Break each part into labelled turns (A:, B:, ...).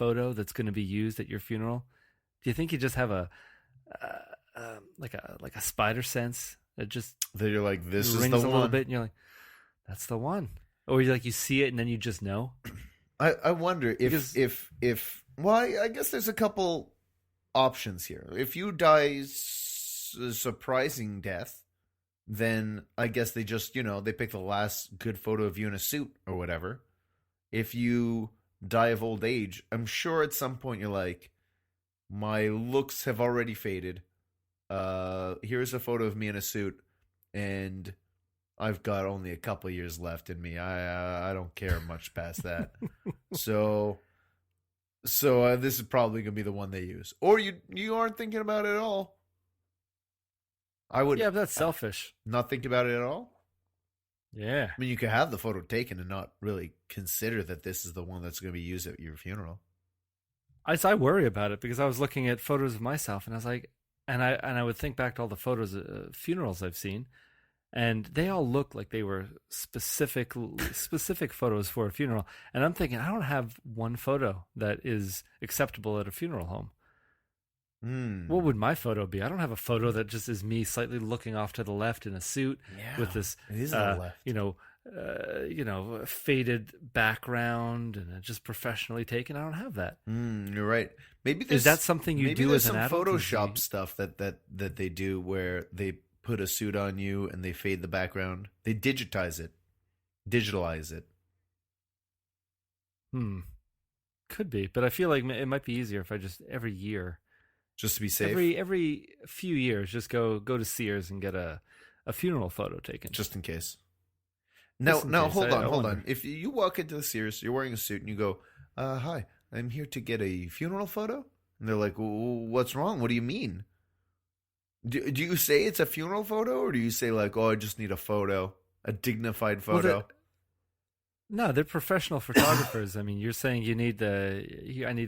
A: photo that's going to be used at your funeral? Do you think you just have a like a spider sense that just
B: That you're like, this is the
A: rings a little
B: one.
A: bit, and you're like, that's the one, or you see it and then you just know?
B: I wonder
A: Because-
B: if well, I guess there's a couple options here. If you die a surprising death, then I guess they just, they pick the last good photo of you in a suit or whatever. If you die of old age, I'm sure at some point you're like, my looks have already faded. Here's a photo of me in a suit, and I've got only a couple years left in me. I don't care much past that. So this is probably gonna be the one they use. Or you aren't thinking about it at all. I would.
A: Yeah, but that's selfish.
B: Not think about it at all.
A: Yeah.
B: I mean, you could have the photo taken and not really consider that this is the one that's going to be used at your funeral.
A: I worry about it because I was looking at photos of myself and I was like, and I would think back to all the photos of funerals I've seen, and they all look like they were specific photos for a funeral. And I'm thinking, I don't have one photo that is acceptable at a funeral home. What would my photo be? I don't have a photo that just is me slightly looking off to the left in a suit with this,
B: it is the left.
A: faded background and just professionally taken. I don't have that.
B: You're right. Maybe
A: Is that something you do as an adult?
B: Maybe there's some Photoshop stuff that they do where they put a suit on you and they fade the background. They digitalize it.
A: Could be, but I feel like it might be easier if I just every year,
B: Just to be safe.
A: every few years, just go to Sears and get a funeral photo taken.
B: Just in case.
A: Just
B: Now,
A: in case.
B: hold
A: I
B: on.
A: wonder.
B: If you walk into the Sears, you're wearing a suit, and you go, hi, I'm here to get a funeral photo? And they're like, what's wrong? What do you mean? Do you say it's a funeral photo, or do you say like, I just need a photo, a dignified photo?
A: No, they're professional photographers. I mean, you're saying I need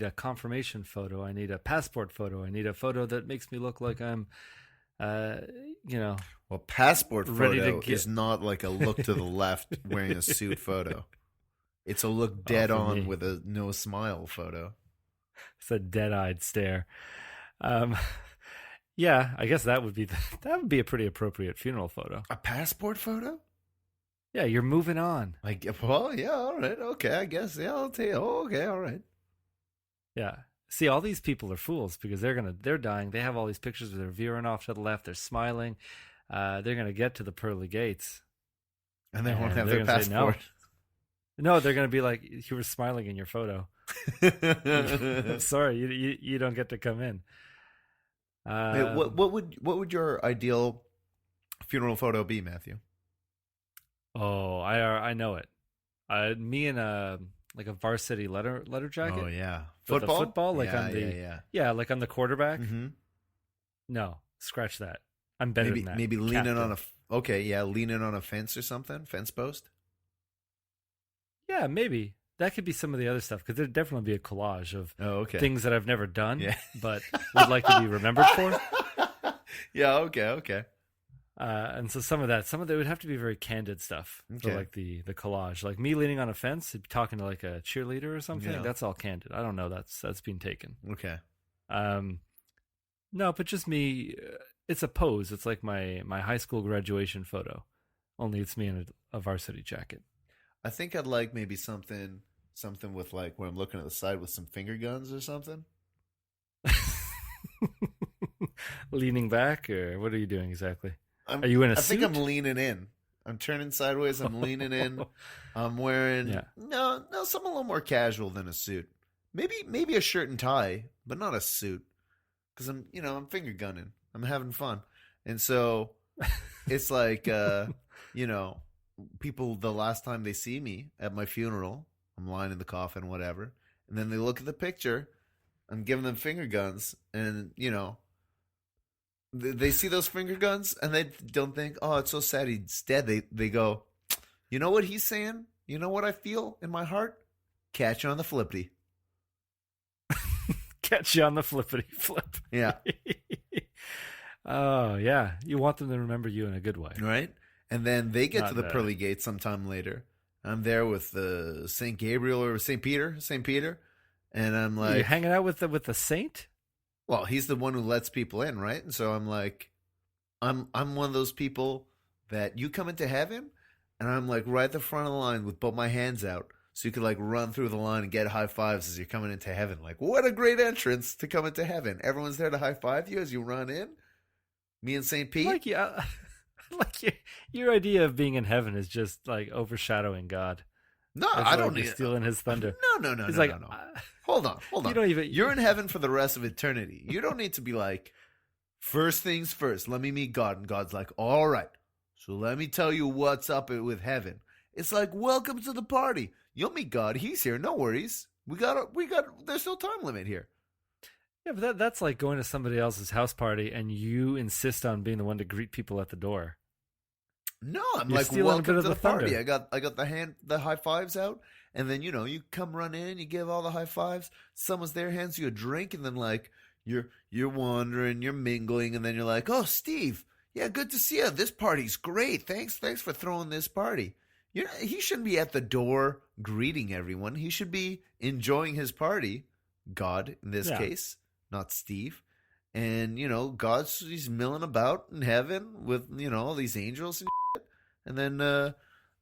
A: a confirmation photo. I need a passport photo. I need a photo that makes me look like I'm,
B: Well, passport
A: ready to
B: photo
A: get-
B: is not like a look to the left wearing a suit photo. It's a look dead
A: for
B: on
A: me.
B: with a no smile photo.
A: It's a dead-eyed stare. Yeah, I guess that would be a pretty appropriate funeral photo.
B: A passport photo?
A: Yeah, you're moving on.
B: Like, well, yeah, all right, okay, I guess, yeah, I'll tell you. Oh, okay, all right.
A: Yeah. See, all these people are fools because they're dying. They have all these pictures of their veering off to the left. They're smiling. They're gonna get to the pearly gates,
B: And they won't
A: and
B: have
A: they're
B: their
A: gonna say no.
B: passport.
A: No, they're gonna be like, you were smiling in your photo. Sorry, you don't get to come in.
B: Hey, what would your ideal funeral photo be, Matthew?
A: Oh, I know it. Me in a varsity letter jacket.
B: Oh yeah,
A: With a football, like
B: yeah,
A: on the
B: yeah.
A: like on the quarterback.
B: Mm-hmm.
A: No, scratch that. I'm better than that.
B: Maybe leaning
A: Captain.
B: leaning on a fence or something, fence post.
A: Yeah, maybe that could be some of the other stuff because there'd definitely be a collage of
B: Oh, okay.
A: things that I've never done,
B: Yeah.
A: but would like to be remembered for.
B: Yeah. Okay.
A: And so some of that would have to be very candid stuff for
B: Okay.
A: like the collage, like me leaning on a fence, talking to like a cheerleader or something.
B: Yeah.
A: That's all candid. I don't know. That's been taken.
B: Okay.
A: No, but just me. It's a pose. It's like my high school graduation photo, only it's me in a varsity jacket.
B: I think I'd like maybe something with like where I'm looking at the side with some finger guns or something.
A: Leaning back, or what are you doing exactly?
B: Are
A: you in a
B: I think I'm
A: suit?
B: leaning in. I'm turning sideways. I'm leaning in. I'm wearing
A: Yeah.
B: no, something a little more casual than a suit. Maybe a shirt and tie, but not a suit. Because I'm finger gunning. I'm having fun, and so it's like people the last time they see me at my funeral, I'm lying in the coffin, whatever, and then they look at the picture. I'm giving them finger guns, and they see those finger guns and they don't think, oh, it's so sad he's dead. They go, you know what he's saying? You know what I feel in my heart? Catch you on the flippity.
A: Catch you on the flippity flip.
B: Yeah.
A: Oh yeah, you want them to remember you in a good way.
B: Right? And then they get
A: Not
B: to the
A: bad.
B: pearly gates sometime later. I'm there with St. Gabriel or St. Peter, And I'm
A: You're
B: like,
A: hanging out with the saint?
B: well, he's the one who lets people in, right? And so I'm like, I'm one of those people that you come into heaven, and I'm like right at the front of the line with both my hands out, so you could like run through the line and get high fives as you're coming into heaven. Like, what a great entrance to come into heaven! Everyone's there to high five you as you run in. Me and St. Pete.
A: Like yeah, like your idea of being in heaven is just like overshadowing God.
B: No,
A: That's
B: I
A: why
B: don't
A: you're
B: need
A: stealing his thunder.
B: No.
A: He's
B: No,
A: like,
B: no, no. Hold on.
A: You don't even.
B: You're in heaven for the rest of eternity. You don't need to be like, first things first. Let me meet God, and God's like, all right. So let me tell you what's up with heaven. It's like, welcome to the party. You'll meet God. He's here. No worries. We got. There's no time limit here.
A: Yeah, but that's like going to somebody else's house party and you insist on being the one to greet people at the door.
B: No, I'm
A: You're
B: like,
A: stealing a
B: welcome
A: bit
B: to
A: of
B: the
A: the thunder.
B: party. I got the high fives out, and then you come run in, you give all the high fives. Someone's there, hands you a drink, and then like you're wandering, you're mingling, and then you're like, oh, Steve, yeah, good to see you. This party's great. Thanks for throwing this party. He shouldn't be at the door greeting everyone. He should be enjoying his party. God, in this case, not Steve. And he's milling about in heaven with all these angels and shit. And then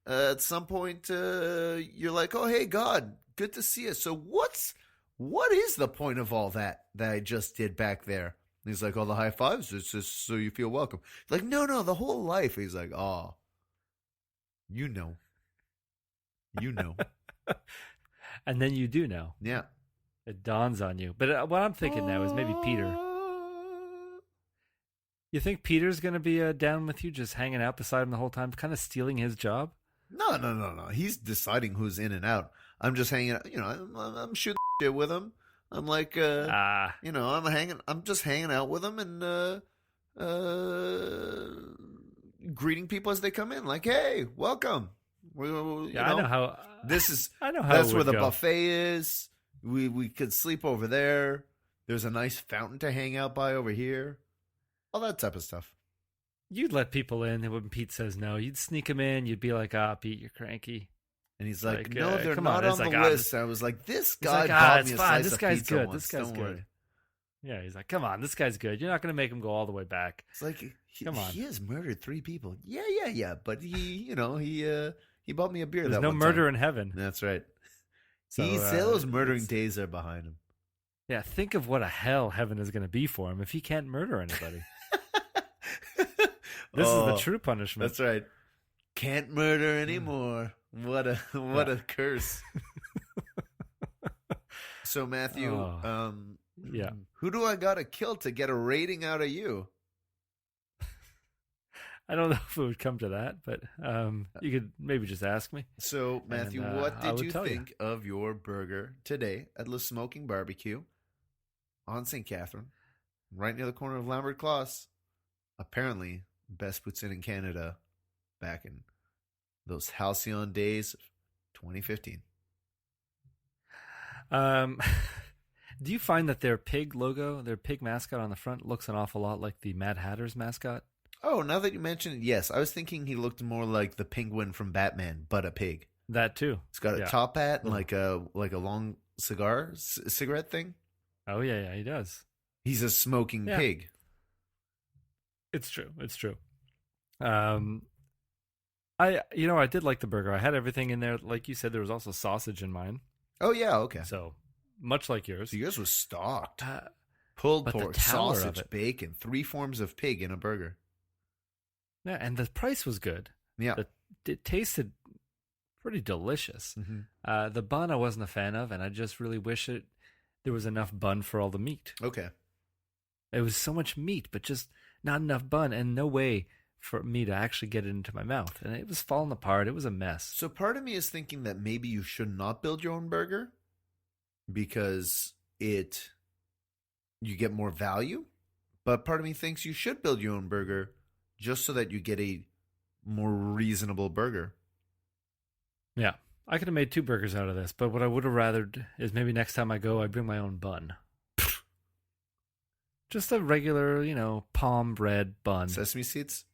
B: at some point you're like, oh hey God, good to see you. So what is the point of all that I just did back there? And he's like, all the high fives, it's just so you feel welcome. Like, no, the whole life. He's like, oh, you know.
A: And then you do know.
B: Yeah.
A: It dawns on you. But what I'm thinking now is maybe Peter. You think Peter's going to be down with you, just hanging out beside him the whole time, kind of stealing his job?
B: No. He's deciding who's in and out. I'm just hanging out. I'm shooting shit with him. I'm like, I'm just hanging out with him and greeting people as they come in. Like, hey, welcome.
A: I know how. I know how.
B: That's where the buffet is. We could sleep over there. There's a nice fountain to hang out by over here. All that type of stuff.
A: You'd let people in, and when Pete says no, you'd sneak them in. You'd be like, Pete, you're cranky.
B: And he's like, no, they're not on the list. I was like, this guy bought me a slice of pizza once.
A: This guy's good. Yeah, he's like, come on, this guy's good. You're not going to make him go all the way back.
B: It's like, come on. He has murdered 3 people. Yeah. But he bought me a beer.
A: There's no murder in heaven.
B: That's right. So, those murdering days are behind him.
A: Yeah, think of what a hell heaven is going to be for him if he can't murder anybody. This is the true punishment.
B: That's right. Can't murder anymore. What a curse. So Matthew, who do I gotta kill to get a rating out of you?
A: I don't know if it would come to that, but you could maybe just ask me.
B: So Matthew, what did you think of your burger today at Le Smoking BBQ on St. Catherine, right near the corner of Lambert Closs? Apparently, best poutine in Canada back in those halcyon days of 2015.
A: Do you find that their pig logo, their pig mascot on the front looks an awful lot like the Mad Hatter's mascot?
B: Oh, now that you mention it, yes. I was thinking he looked more like the penguin from Batman, but a pig.
A: That too.
B: It's got a top hat and like a long cigarette thing.
A: Oh yeah, he does.
B: He's a smoking pig.
A: It's true. I did like the burger. I had everything in there. Like you said, there was also sausage in mine.
B: Oh yeah, okay.
A: So much like yours.
B: So yours was stocked. Pulled pork, sausage, bacon, 3 forms of pig in a burger.
A: Yeah, and the price was good.
B: Yeah.
A: It tasted pretty delicious. Mm-hmm. The bun I wasn't a fan of, and I just really wish there was enough bun for all the meat.
B: Okay.
A: It was so much meat, but just not enough bun, and no way for me to actually get it into my mouth. And it was falling apart. It was a mess.
B: So part of me is thinking that maybe you should not build your own burger because you get more value. But part of me thinks you should build your own burger just so that you get a more reasonable burger.
A: Yeah. I could have made 2 burgers out of this, but what I would have rathered is maybe next time I go, I bring my own bun. Just a regular, palm bread bun.
B: Sesame seeds?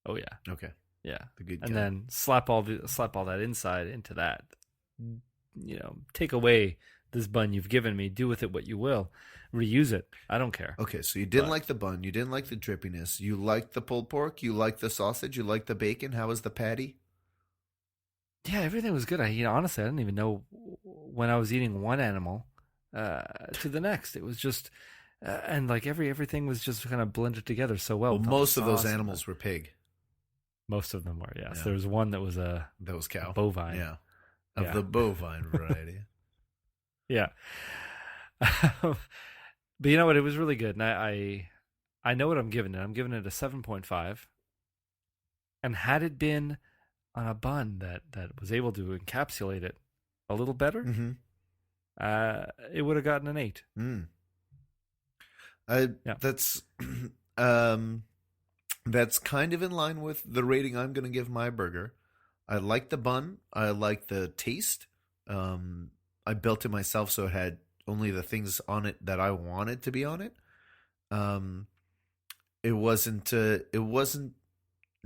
A: Oh yeah.
B: Okay.
A: Yeah.
B: The good
A: and then slap all that inside into that. Take away this bun you've given me. Do with it what you will. Reuse it. I don't care.
B: Okay, so you didn't like the bun. You didn't like the drippiness. You liked the pulled pork. You liked the sausage. You liked the bacon. How was the patty?
A: Yeah, everything was good. Honestly, I didn't even know when I was eating one animal to the next. It was just, and like everything was just kind of blended together so well.
B: Well,
A: with all the
B: most of those
A: sauce and
B: animals were pig.
A: most of them were, yes.
B: Yeah.
A: There was one that was
B: That was cow.
A: a bovine.
B: Yeah. Of
A: Yeah.
B: the bovine variety.
A: Yeah. But you know what? It was really good, and I know what I'm giving it. I'm giving it a 7.5. And had it been on a bun that was able to encapsulate it a little better,
B: Mm-hmm.
A: it would have gotten an 8.
B: Mm.
A: Yeah.
B: That's kind of in line with the rating I'm going to give my burger. I like the bun. I like the taste. I built it myself, so it had only the things on it that I wanted to be on it. It wasn't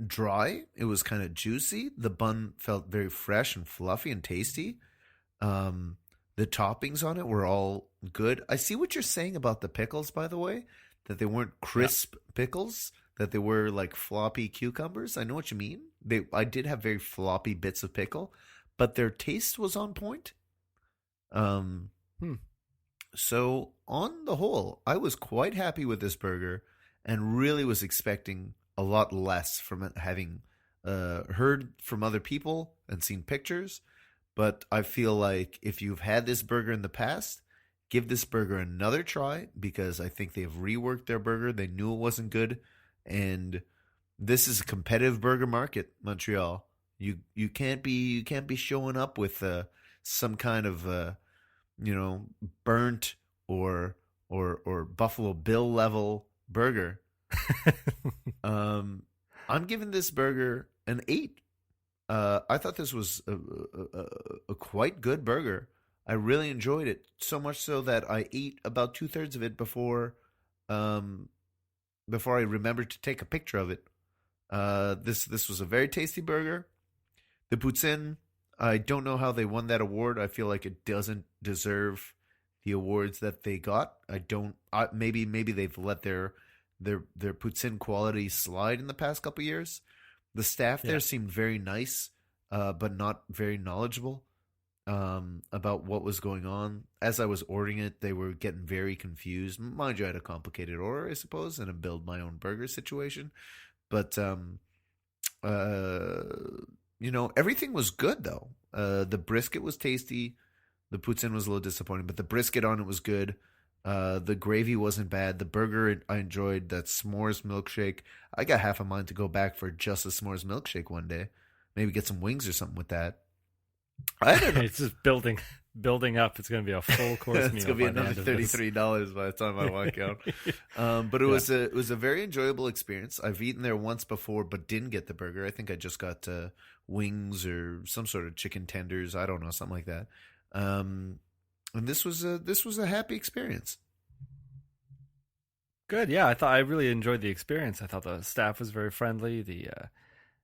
B: dry. It was kind of juicy. The bun felt very fresh and fluffy and tasty. The toppings on it were all good. I see what you're saying about the pickles, by the way, that they weren't crisp pickles, that they were like floppy cucumbers. I know what you mean. I did have very floppy bits of pickle, but their taste was on point. So on the whole, I was quite happy with this burger and really was expecting a lot less from it, having heard from other people and seen pictures. But I feel like if you've had this burger in the past, give this burger another try, because I think they've reworked their burger. They knew it wasn't good, and this is a competitive burger market, Montreal. You can't be showing up with some kind of burnt or Buffalo Bill level burger. I'm giving this burger an 8. I thought this was a quite good burger. I really enjoyed it, so much so that I ate about 2/3 of it before I remembered to take a picture of it. This was a very tasty burger. The poutine, I don't know how they won that award. I feel like it doesn't deserve the awards that they got. Maybe they've let their poutine quality slide in the past couple years. The staff there seemed very nice, but not very knowledgeable about what was going on. As I was ordering it, they were getting very confused. Mind you, I had a complicated order, I suppose, and a build my own burger situation. But everything was good though. The brisket was tasty. The poutine was a little disappointing, but the brisket on it was good. The gravy wasn't bad. The burger I enjoyed. That s'mores milkshake. I got half a mind to go back for just a s'mores milkshake one day. Maybe get some wings or something with that.
A: It's just building up. It's going to be a full course meal.
B: It's going to be another $33 by the time I walk out. But it was a very enjoyable experience. I've eaten there once before, but didn't get the burger. I think I just got wings or some sort of chicken tenders. I don't know, something like that. And this was a happy experience.
A: Good, yeah. I really enjoyed the experience. I thought the staff was very friendly. The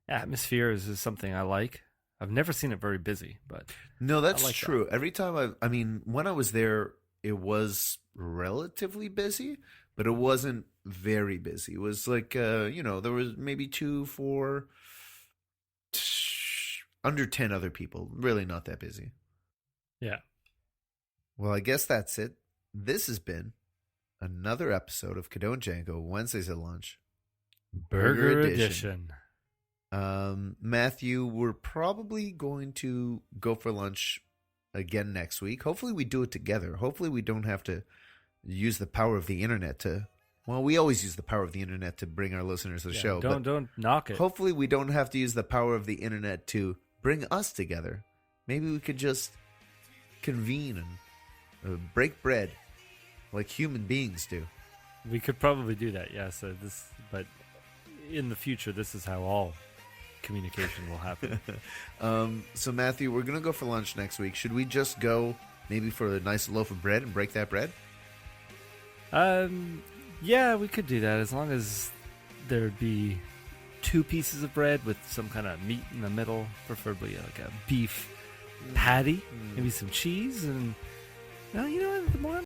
A: atmosphere is something I like. I've never seen it very busy, but
B: no, that's true. Every time when I was there, it was relatively busy, but it wasn't very busy. It was like there was maybe 2, 4, under 10 other people. Really not that busy.
A: Yeah.
B: Well, I guess that's it. This has been another episode of Cadeau and Django Wednesdays at Lunch,
A: Burger Edition.
B: Matthew, we're probably going to go for lunch again next week. Hopefully we do it together. Hopefully we don't have to use the power of the internet to... Well, we always use the power of the internet to bring our listeners to the show.
A: Don't knock it.
B: Hopefully we don't have to use the power of the internet to bring us together. Maybe we could just convene and break bread like human beings do.
A: We could probably do that, yes. But in the future, this is how all communication will happen.
B: So Matthew, we're gonna go for lunch next week. Should we just go maybe for a nice loaf of bread and break that bread?
A: Yeah, we could do that as long as there'd be 2 pieces of bread with some kind of meat in the middle, preferably like a beef patty, maybe some cheese, and No, you know what? The more